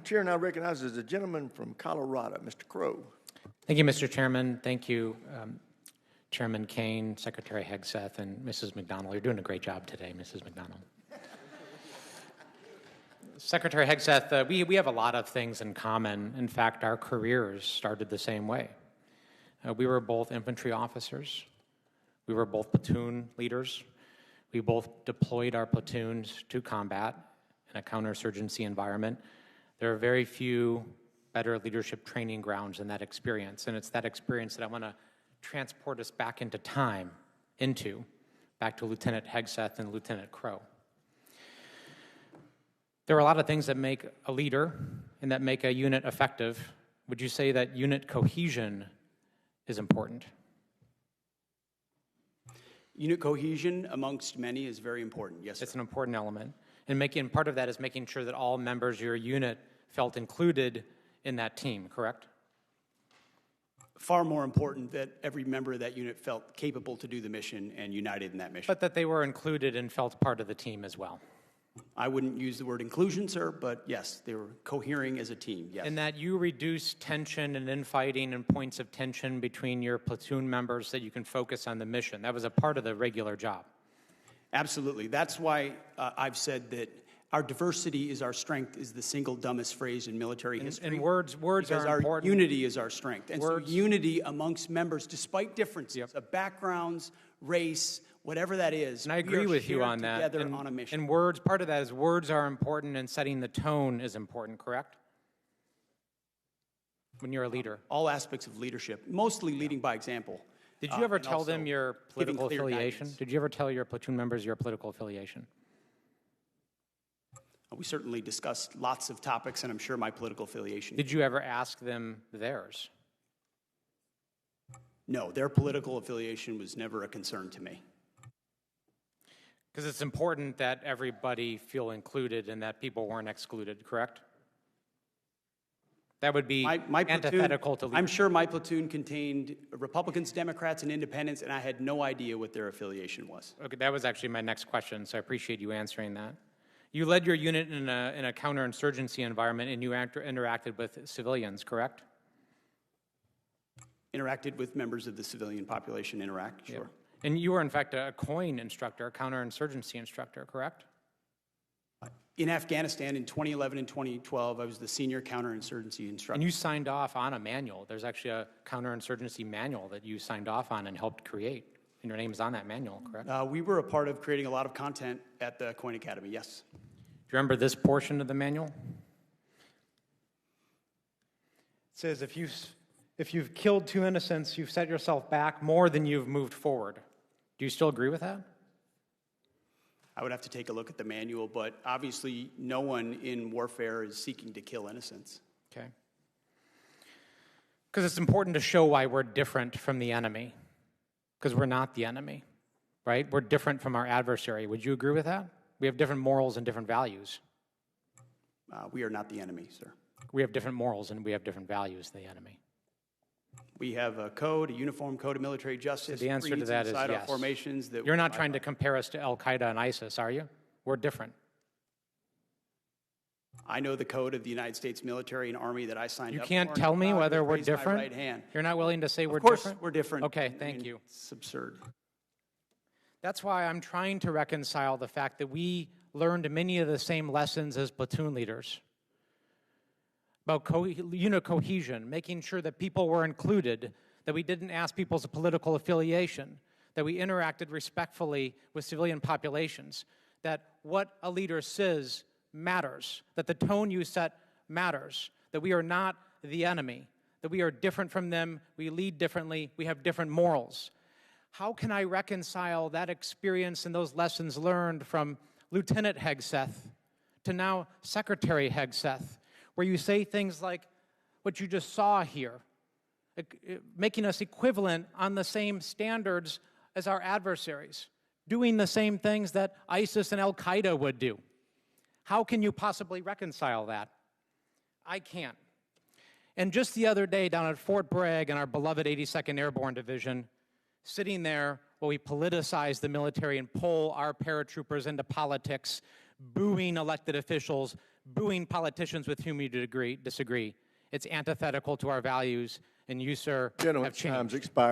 chair now recognizes the gentleman from Colorado, Mr. Crow. Thank you, Mr. Chairman. Thank you, Chairman Kane, Secretary Hegseth, and Mrs. McDonald. You're doing a great job today, Mrs. McDonald. Secretary Hegseth, we have a lot of things in common. In fact, our careers started the same way. We were both infantry officers. We were both platoon leaders. We both deployed our platoons to combat in a counterinsurgency environment. There are very few better leadership training grounds than that experience, and it's that experience that I want to transport us back into time, back to Lieutenant Hegseth and Lieutenant Crow. There are a lot of things that make a leader and that make a unit effective. Would you say that unit cohesion is important? Unit cohesion, amongst many, is very important, yes, sir. It's an important element. And part of that is making sure that all members of your unit felt included in that team, correct? Far more important that every member of that unit felt capable to do the mission and united in that mission. But that they were included and felt part of the team as well. I wouldn't use the word inclusion, sir, but yes, they were cohering as a team, yes. And that you reduce tension and infighting and points of tension between your platoon members so that you can focus on the mission. That was a part of the regular job. Absolutely. That's why I've said that our diversity is our strength is the single dumbest phrase in military history. And words are important. Our unity is our strength. And so unity amongst members, despite differences of backgrounds, race, whatever that is. And I agree with you on that. Together on a mission. And words, part of that is words are important and setting the tone is important, correct? When you're a leader. All aspects of leadership, mostly leading by example. Did you ever tell them your political affiliation? Did you ever tell your platoon members your political affiliation? We certainly discussed lots of topics, and I'm sure my political affiliation. Did you ever ask them theirs? No, their political affiliation was never a concern to me. Because it's important that everybody feel included and that people weren't excluded, correct? That would be antithetical to leadership. I'm sure my platoon contained Republicans, Democrats, and Independents, and I had no idea what their affiliation was. Okay, that was actually my next question, so I appreciate you answering that. You led your unit in a counterinsurgency environment, and you interacted with civilians, correct? Interacted with members of the civilian population, sure. Yeah. And you were, in fact, a COIN instructor, a counterinsurgency instructor, correct? In Afghanistan in 2011 and 2012, I was the senior counterinsurgency instructor. And you signed off on a manual. There's actually a counterinsurgency manual that you signed off on and helped create. And your name's on that manual, correct? We were a part of creating a lot of content at the COIN Academy, yes. Do you remember this portion of the manual? It says, if you've killed 2 innocents, you've set yourself back more than you've moved forward. Do you still agree with that? I would have to take a look at the manual, but obviously no one in warfare is seeking to kill innocents. Okay. Because it's important to show why we're different from the enemy. Because we're not the enemy, right? We're different from our adversary. Would you agree with that? We have different morals and different values. We are not the enemy, sir. We have different morals and we have different values than the enemy. We have a code, a uniform code of military justice. So the answer to that is yes. Formations that you're not trying to compare us to Al-Qaeda and ISIS, are you? We're different. I know the code of the United States military and army that I signed up for. You can't tell me whether we're different? Right hand. You're not willing to say we're different? Of course we're different. Okay, thank you. It's absurd. That's why I'm trying to reconcile the fact that we learned many of the same lessons as platoon leaders about unit cohesion, making sure that people were included, that we didn't ask people's political affiliation, that we interacted respectfully with civilian populations, that what a leader says matters, that the tone you set matters, that we are not the enemy, that we are different from them, we lead differently, we have different morals. How can I reconcile that experience and those lessons learned from Lieutenant Hegseth to now Secretary Hegseth, where you say things like what you just saw here, making us equivalent on the same standards as our adversaries, doing the same things that ISIS and Al-Qaeda would do? How can you possibly reconcile that? I can't. And just the other day down at Fort Bragg in our beloved 82nd Airborne Division, sitting there while we politicize the military and pull our paratroopers into politics, booing elected officials, booing politicians with whom you disagree. It's antithetical to our values, and you, sir, Gentlemen, have changed. time's expired.